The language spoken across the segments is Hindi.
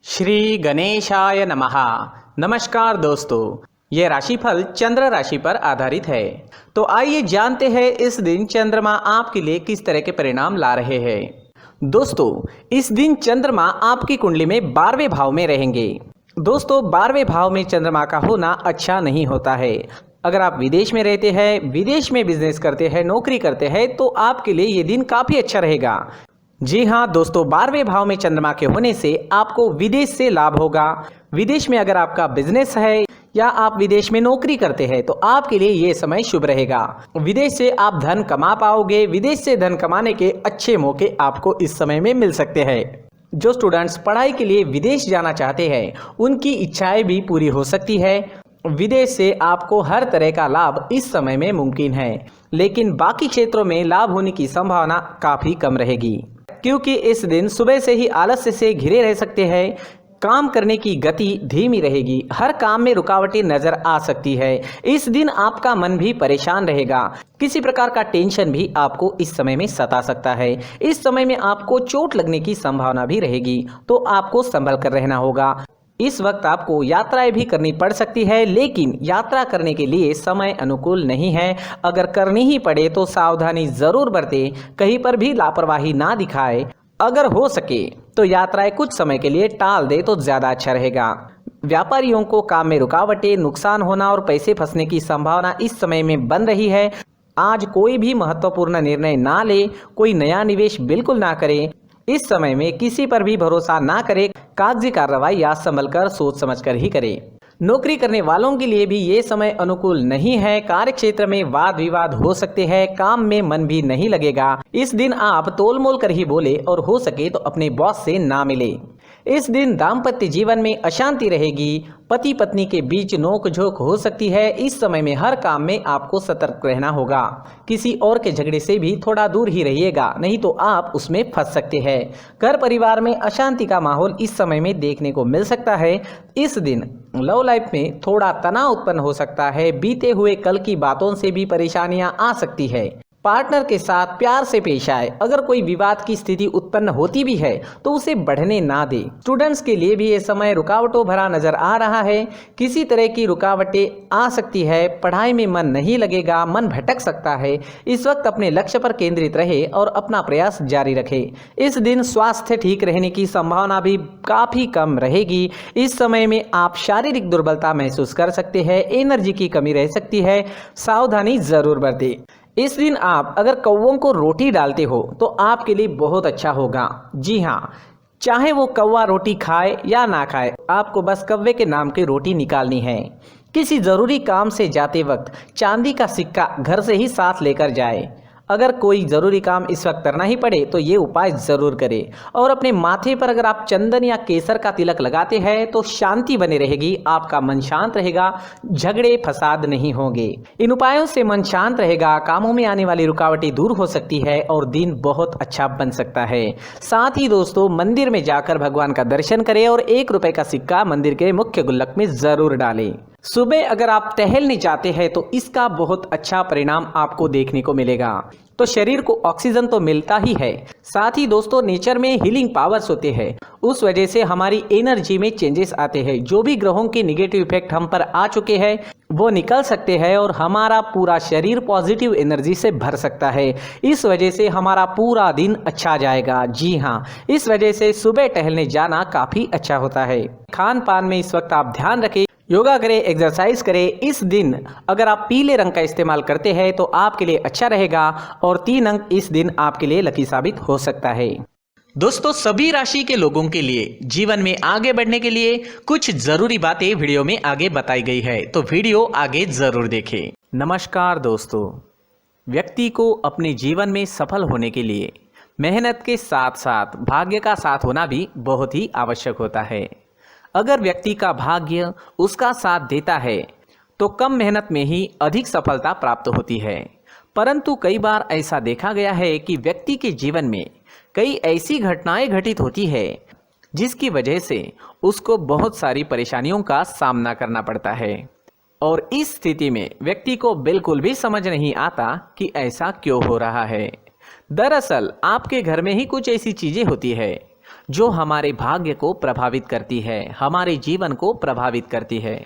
श्री गणेशाय नमः। नमस्कार दोस्तों, ये राशिफल चंद्र राशि पर आधारित है। तो आइए जानते हैं इस दिन चंद्रमा आपके लिए किस तरह के परिणाम ला रहे हैं। दोस्तों, इस दिन चंद्रमा आपकी कुंडली में 12वें भाव में रहेंगे। दोस्तों, 12वें भाव में चंद्रमा का होना अच्छा नहीं होता है। अगर आप विदेश में रहते हैं, विदेश में बिजनेस करते हैं, नौकरी करते हैं, तो आपके लिए ये दिन काफ़ी अच्छा रहेगा। जी हाँ दोस्तों, 12वें भाव में चंद्रमा के होने से आपको विदेश से लाभ होगा। विदेश में अगर आपका बिजनेस है या आप विदेश में नौकरी करते हैं तो आपके लिए ये समय शुभ रहेगा। विदेश से आप धन कमा पाओगे। विदेश से धन कमाने के अच्छे मौके आपको इस समय में मिल सकते हैं। जो स्टूडेंट्स पढ़ाई के लिए विदेश जाना चाहते हैं, उनकी इच्छाएं भी पूरी हो सकती है। विदेश से आपको हर तरह का लाभ इस समय में मुमकिन है, लेकिन बाकी क्षेत्रों में लाभ होने की संभावना काफ़ी कम रहेगी, क्योंकि इस दिन सुबह से ही आलस्य से घिरे रह सकते हैं। काम करने की गति धीमी रहेगी। हर काम में रुकावटें नजर आ सकती है। इस दिन आपका मन भी परेशान रहेगा। किसी प्रकार का टेंशन भी आपको इस समय में सता सकता है। इस समय में आपको चोट लगने की संभावना भी रहेगी, तो आपको संभल कर रहना होगा। इस वक्त आपको यात्राएं भी करनी पड़ सकती है, लेकिन यात्रा करने के लिए समय अनुकूल नहीं है। अगर करनी ही पड़े तो सावधानी जरूर बरतें, कहीं पर भी लापरवाही ना दिखाए। अगर हो सके तो यात्राएं कुछ समय के लिए टाल दे तो ज्यादा अच्छा रहेगा। व्यापारियों को काम में रुकावटें, नुकसान होना और पैसे फंसने की संभावना इस समय में बन रही है। आज कोई भी महत्वपूर्ण निर्णय ना ले, कोई नया निवेश बिल्कुल ना करें। इस समय में किसी पर भी भरोसा ना करें। कागजी कार्रवाई या संभल कर सोच समझ कर ही करें। नौकरी करने वालों के लिए भी ये समय अनुकूल नहीं है। कार्य क्षेत्र में वाद विवाद हो सकते हैं। काम में मन भी नहीं लगेगा। इस दिन आप तोल मोल कर ही बोले और हो सके तो अपने बॉस से ना मिले। इस दिन दाम्पत्य जीवन में अशांति रहेगी। पति पत्नी के बीच नोक झोंक हो सकती है। इस समय में हर काम में आपको सतर्क रहना होगा। किसी और के झगड़े से भी थोड़ा दूर ही रहिएगा, नहीं तो आप उसमें फंस सकते हैं। घर परिवार में अशांति का माहौल इस समय में देखने को मिल सकता है। इस दिन लव लाइफ में थोड़ा तनाव उत्पन्न हो सकता है। बीते हुए कल की बातों से भी परेशानियां आ सकती है। पार्टनर के साथ प्यार से पेश आए। अगर कोई विवाद की स्थिति उत्पन्न होती भी है तो उसे बढ़ने ना दे। स्टूडेंट्स के लिए भी ये समय रुकावटों भरा नजर आ रहा है। किसी तरह की रुकावटें आ सकती है। पढ़ाई में मन नहीं लगेगा, मन भटक सकता है। इस वक्त अपने लक्ष्य पर केंद्रित रहे और अपना प्रयास जारी रखे। इस दिन स्वास्थ्य ठीक रहने की संभावना भी काफी कम रहेगी। इस समय में आप शारीरिक दुर्बलता महसूस कर सकते हैं। एनर्जी की कमी रह सकती है। सावधानी जरूर बरतें। इस दिन आप अगर कौवों को रोटी डालते हो तो आपके लिए बहुत अच्छा होगा। जी हाँ, चाहे वो कौवा रोटी खाए या ना खाए, आपको बस कौवे के नाम की रोटी निकालनी है। किसी ज़रूरी काम से जाते वक्त चांदी का सिक्का घर से ही साथ लेकर जाए। अगर कोई ज़रूरी काम इस वक्त करना ही पड़े तो ये उपाय ज़रूर करें। और अपने माथे पर अगर आप चंदन या केसर का तिलक लगाते हैं तो शांति बनी रहेगी। आपका मन शांत रहेगा, झगड़े फसाद नहीं होंगे। इन उपायों से मन शांत रहेगा, कामों में आने वाली रुकावटें दूर हो सकती है और दिन बहुत अच्छा बन सकता है। साथ ही दोस्तों, मंदिर में जाकर भगवान का दर्शन करें और 1 रुपए का सिक्का मंदिर के मुख्य गुल्लक में ज़रूर डालें। सुबह अगर आप टहलने जाते हैं तो इसका बहुत अच्छा परिणाम आपको देखने को मिलेगा। तो शरीर को ऑक्सीजन तो मिलता ही है, साथ ही दोस्तों नेचर में हीलिंग पावर्स होते हैं। उस वजह से हमारी एनर्जी में चेंजेस आते हैं। जो भी ग्रहों के निगेटिव इफेक्ट हम पर आ चुके हैं वो निकल सकते हैं और हमारा पूरा शरीर पॉजिटिव एनर्जी से भर सकता है। इस वजह से हमारा पूरा दिन अच्छा जाएगा। जी हाँ, इस वजह से सुबह टहलने जाना काफ़ी अच्छा होता है। खान पान में इस वक्त आप ध्यान रखें, योगा करें, एक्सरसाइज करें। इस दिन अगर आप पीले रंग का इस्तेमाल करते हैं तो आपके लिए अच्छा रहेगा और 3 अंक इस दिन आपके लिए लकी साबित हो सकता है। दोस्तों, सभी राशि के लोगों के लिए जीवन में आगे बढ़ने के लिए कुछ जरूरी बातें वीडियो में आगे बताई गई है, तो वीडियो आगे जरूर देखें। नमस्कार दोस्तों, व्यक्ति को अपने जीवन में सफल होने के लिए मेहनत के साथ साथ भाग्य का साथ होना भी बहुत ही आवश्यक होता है। अगर व्यक्ति का भाग्य उसका साथ देता है तो कम मेहनत में ही अधिक सफलता प्राप्त होती है। परंतु कई बार ऐसा देखा गया है कि व्यक्ति के जीवन में कई ऐसी घटनाएं घटित होती है जिसकी वजह से उसको बहुत सारी परेशानियों का सामना करना पड़ता है। और इस स्थिति में व्यक्ति को बिल्कुल भी समझ नहीं आता कि ऐसा क्यों हो रहा है। दरअसल आपके घर में ही कुछ ऐसी चीज़ें होती है जो हमारे भाग्य को प्रभावित करती है, हमारे जीवन को प्रभावित करती है।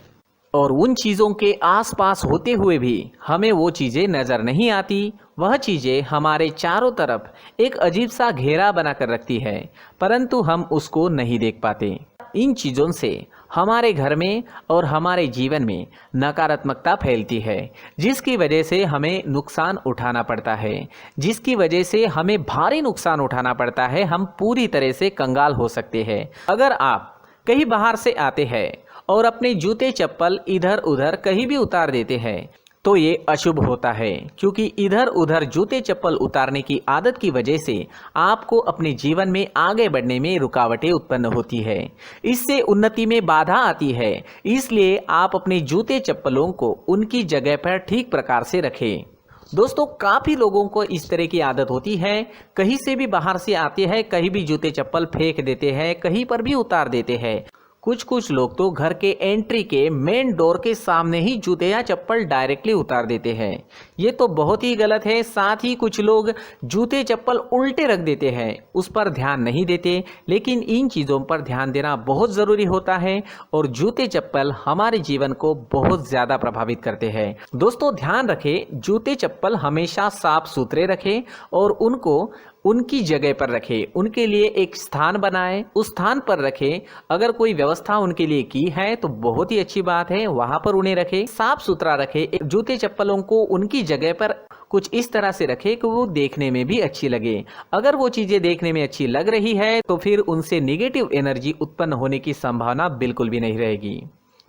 और उन चीज़ों के आसपास होते हुए भी हमें वो चीज़ें नज़र नहीं आती। वह चीज़ें हमारे चारों तरफ एक अजीब सा घेरा बनाकर रखती है, परंतु हम उसको नहीं देख पाते। इन चीज़ों से हमारे घर में और हमारे जीवन में नकारात्मकता फैलती है, जिसकी वजह से हमें नुकसान उठाना पड़ता है, जिसकी वजह से हमें भारी नुकसान उठाना पड़ता है। हम पूरी तरह से कंगाल हो सकते हैं। अगर आप कहीं बाहर से आते हैं और अपने जूते चप्पल इधर उधर कहीं भी उतार देते हैं तो ये अशुभ होता है, क्योंकि इधर उधर जूते चप्पल उतारने की आदत की वजह से आपको अपने जीवन में आगे बढ़ने में रुकावटें उत्पन्न होती है। इससे उन्नति में बाधा आती है। इसलिए आप अपने जूते चप्पलों को उनकी जगह पर ठीक प्रकार से रखें। दोस्तों, काफ़ी लोगों को इस तरह की आदत होती है, कहीं से भी बाहर से आते हैं, कहीं भी जूते चप्पल फेंक देते हैं, कहीं पर भी उतार देते हैं। कुछ लोग तो घर के एंट्री के मेन डोर के सामने ही जूते या चप्पल डायरेक्टली उतार देते हैं। ये तो बहुत ही गलत है। साथ ही कुछ लोग जूते चप्पल उल्टे रख देते हैं, उस पर ध्यान नहीं देते। लेकिन इन चीज़ों पर ध्यान देना बहुत ज़रूरी होता है और जूते चप्पल हमारे जीवन को बहुत ज़्यादा प्रभावित करते हैं। दोस्तों, ध्यान रखें, जूते चप्पल हमेशा साफ सुथरे रखें और उनको उनकी जगह पर रखें। उनके लिए एक स्थान बनाएं, उस स्थान पर रखें। अगर कोई व्यवस्था उनके लिए की है तो बहुत ही अच्छी बात है, वहां पर उन्हें रखें, साफ सुथरा रखें। जूते चप्पलों को उनकी जगह पर कुछ इस तरह से रखें कि वो देखने में भी अच्छी लगे। अगर वो चीज़ें देखने में अच्छी लग रही है तो फिर उनसे नेगेटिव एनर्जी उत्पन्न होने की संभावना बिल्कुल भी नहीं रहेगी।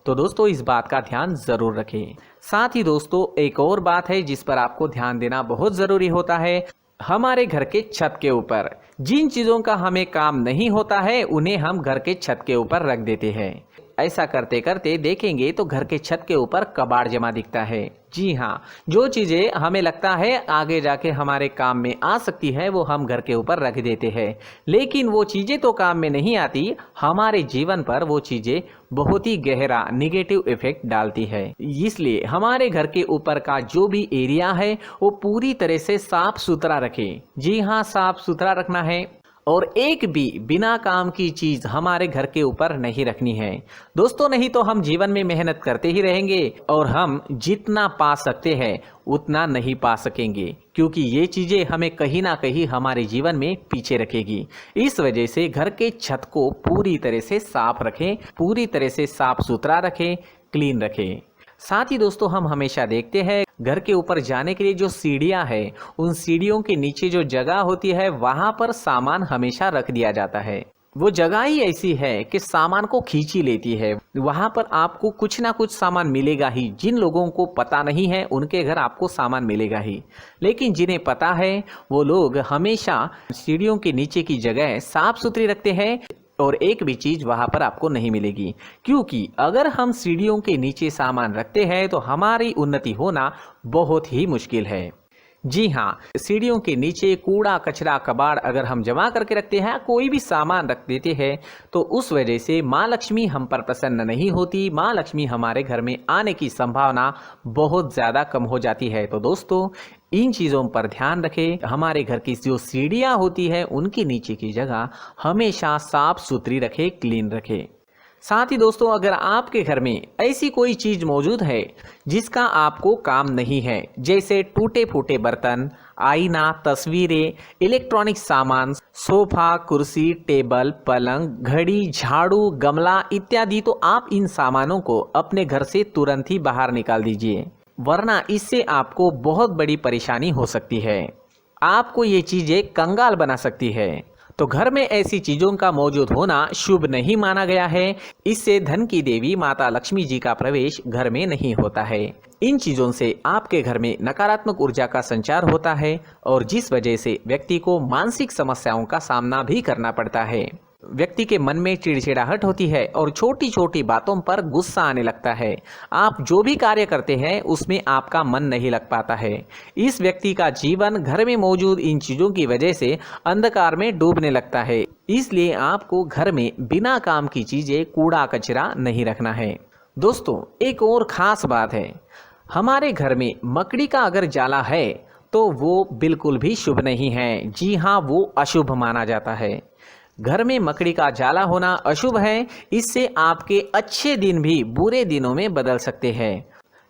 तो दोस्तों, इस बात का ध्यान ज़रूर रखें। साथ ही दोस्तों, एक और बात है जिस पर आपको ध्यान देना बहुत ज़रूरी होता है। हमारे घर के छत के ऊपर जिन चीज़ों का हमें काम नहीं होता है उन्हें हम घर के छत के ऊपर रख देते हैं। ऐसा करते करते देखेंगे तो घर के छत के ऊपर कबाड़ जमा दिखता है। जी हाँ, जो चीज़ें हमें लगता है आगे जाके हमारे काम में आ सकती है वो हम घर के ऊपर रख देते हैं, लेकिन वो चीज़ें तो काम में नहीं आती। हमारे जीवन पर वो चीज़ें बहुत ही गहरा नेगेटिव इफेक्ट डालती है। इसलिए हमारे घर के ऊपर का जो भी एरिया है वो पूरी तरह से साफ सुथरा रखें। जी हाँ, साफ सुथरा रखना है और एक भी बिना काम की चीज़ हमारे घर के ऊपर नहीं रखनी है। दोस्तों, नहीं तो हम जीवन में मेहनत करते ही रहेंगे और हम जितना पा सकते हैं उतना नहीं पा सकेंगे, क्योंकि ये चीज़ें हमें कहीं ना कहीं हमारे जीवन में पीछे रखेगी। इस वजह से घर के छत को पूरी तरह से साफ रखें, पूरी तरह से साफ सुथरा रखें, क्लीन रखें। साथ ही दोस्तों, हम हमेशा देखते हैं घर के ऊपर जाने के लिए जो सीढ़ियां हैं, उन सीढ़ियों के नीचे जो जगह होती है वहां पर सामान हमेशा रख दिया जाता है। वो जगह ही ऐसी है कि सामान को खींच ही लेती है। वहां पर आपको कुछ ना कुछ सामान मिलेगा ही। जिन लोगों को पता नहीं है उनके घर आपको सामान मिलेगा ही, लेकिन जिन्हें पता है वो लोग हमेशा सीढ़ियों के नीचे की जगह साफ सुथरी रखते हैं और एक भी चीज़ वहाँ पर आपको नहीं मिलेगी। क्योंकि अगर हम सीढ़ियों के नीचे सामान रखते हैं तो हमारी उन्नति होना बहुत ही मुश्किल है। जी हाँ, सीढ़ियों के नीचे कूड़ा कचरा कबाड़ अगर हम जमा करके रखते हैं, कोई भी सामान रख देते हैं, तो उस वजह से माँ लक्ष्मी हम पर प्रसन्न नहीं होती। माँ लक्ष्मी हमारे घर में आने की संभावना बहुत ज़्यादा कम हो जाती है। तो दोस्तों, इन चीज़ों पर ध्यान रखें। हमारे घर की जो सीढ़ियाँ होती है उनकी नीचे की जगह हमेशा साफ सुथरी रखें, क्लीन रखें। साथ ही दोस्तों, अगर आपके घर में ऐसी कोई चीज़ मौजूद है जिसका आपको काम नहीं है, जैसे टूटे फूटे बर्तन, आईना, तस्वीरें, इलेक्ट्रॉनिक सामान, सोफा, कुर्सी, टेबल, पलंग, घड़ी, झाड़ू, गमला इत्यादि, तो आप इन सामानों को अपने घर से तुरंत ही बाहर निकाल दीजिए, वरना इससे आपको बहुत बड़ी परेशानी हो सकती है। आपको ये चीज़ें कंगाल बना सकती है। तो घर में ऐसी चीज़ों का मौजूद होना शुभ नहीं माना गया है। इससे धन की देवी माता लक्ष्मी जी का प्रवेश घर में नहीं होता है। इन चीज़ों से आपके घर में नकारात्मक ऊर्जा का संचार होता है और जिस वजह से व्यक्ति को मानसिक समस्याओं का सामना भी करना पड़ता है। व्यक्ति के मन में चिड़चिड़ाहट होती है और छोटी छोटी बातों पर गुस्सा आने लगता है। आप जो भी कार्य करते हैं उसमें आपका मन नहीं लग पाता है। इस व्यक्ति का जीवन घर में मौजूद इन चीज़ों की वजह से अंधकार में डूबने लगता है। इसलिए आपको घर में बिना काम की चीज़ें, कूड़ा कचरा नहीं रखना है। दोस्तों, एक और ख़ास बात है, हमारे घर में मकड़ी का अगर जाला है तो वो बिल्कुल भी शुभ नहीं है। जी हाँ, वो अशुभ माना जाता है। घर में मकड़ी का जाला होना अशुभ है। इससे आपके अच्छे दिन भी बुरे दिनों में बदल सकते हैं,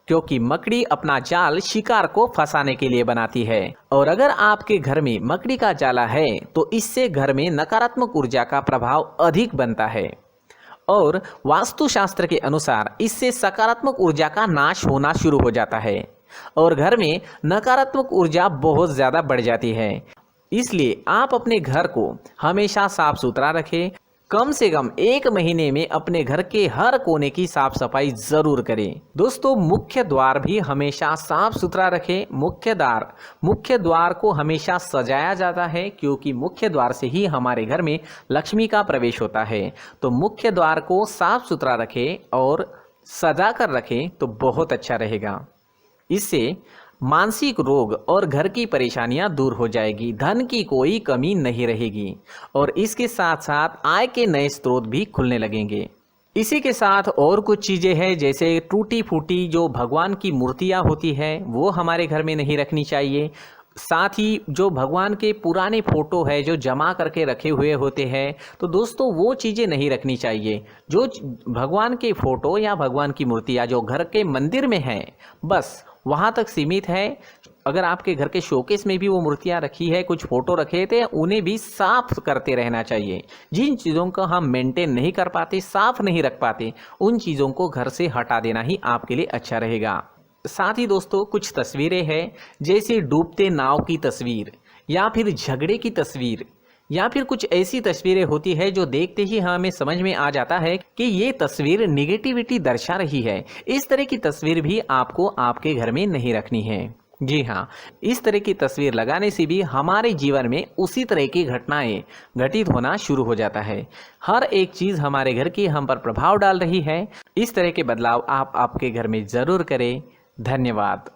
क्योंकि मकड़ी अपना जाल शिकार को फंसाने के लिए बनाती है। और अगर आपके घर में मकड़ी का जाला है तो इससे घर में नकारात्मक ऊर्जा का प्रभाव अधिक बनता है और वास्तुशास्त्र के अनुसार इससे सकारात्मक ऊर्जा का नाश होना शुरू हो जाता है और घर में नकारात्मक ऊर्जा बहुत ज़्यादा बढ़ जाती है। इसलिए आप अपने घर को हमेशा साफ सुथरा रखें। कम से कम 1 महीने में अपने घर के हर कोने की साफ सफाई जरूर करें। दोस्तों, मुख्य द्वार भी हमेशा साफ सुथरा रखें। मुख्य द्वार को हमेशा सजाया जाता है, क्योंकि मुख्य द्वार से ही हमारे घर में लक्ष्मी का प्रवेश होता है। तो मुख्य द्वार को साफ सुथरा रखें और सजा कर रखें तो बहुत अच्छा रहेगा। इससे मानसिक रोग और घर की परेशानियां दूर हो जाएगी, धन की कोई कमी नहीं रहेगी और इसके साथ साथ आय के नए स्रोत भी खुलने लगेंगे। इसी के साथ और कुछ चीज़ें हैं, जैसे टूटी फूटी जो भगवान की मूर्तियां होती है वो हमारे घर में नहीं रखनी चाहिए। साथ ही जो भगवान के पुराने फोटो है जो जमा करके रखे हुए होते हैं, तो दोस्तों वो चीज़ें नहीं रखनी चाहिए। जो भगवान के फोटो या भगवान की मूर्तियाँ जो घर के मंदिर में हैं बस वहाँ तक सीमित है। अगर आपके घर के शोकेस में भी वो मूर्तियाँ रखी है, कुछ फोटो रखे थे, उन्हें भी साफ करते रहना चाहिए। जिन चीज़ों को हम मेंटेन नहीं कर पाते, साफ नहीं रख पाते, उन चीज़ों को घर से हटा देना ही आपके लिए अच्छा रहेगा। साथ ही दोस्तों कुछ तस्वीरें हैं, जैसे डूबते नाव की तस्वीर या फिर झगड़े की तस्वीर या फिर कुछ ऐसी तस्वीरें होती है जो देखते ही हमें समझ में आ जाता है कि ये तस्वीर निगेटिविटी दर्शा रही है। इस तरह की तस्वीर भी आपको आपके घर में नहीं रखनी है। जी हाँ, इस तरह की तस्वीर लगाने से भी हमारे जीवन में उसी तरह की घटनाएं घटित होना शुरू हो जाता है। हर एक चीज़ हमारे घर की हम पर प्रभाव डाल रही है। इस तरह के बदलाव आप आपके घर में ज़रूर करें। धन्यवाद।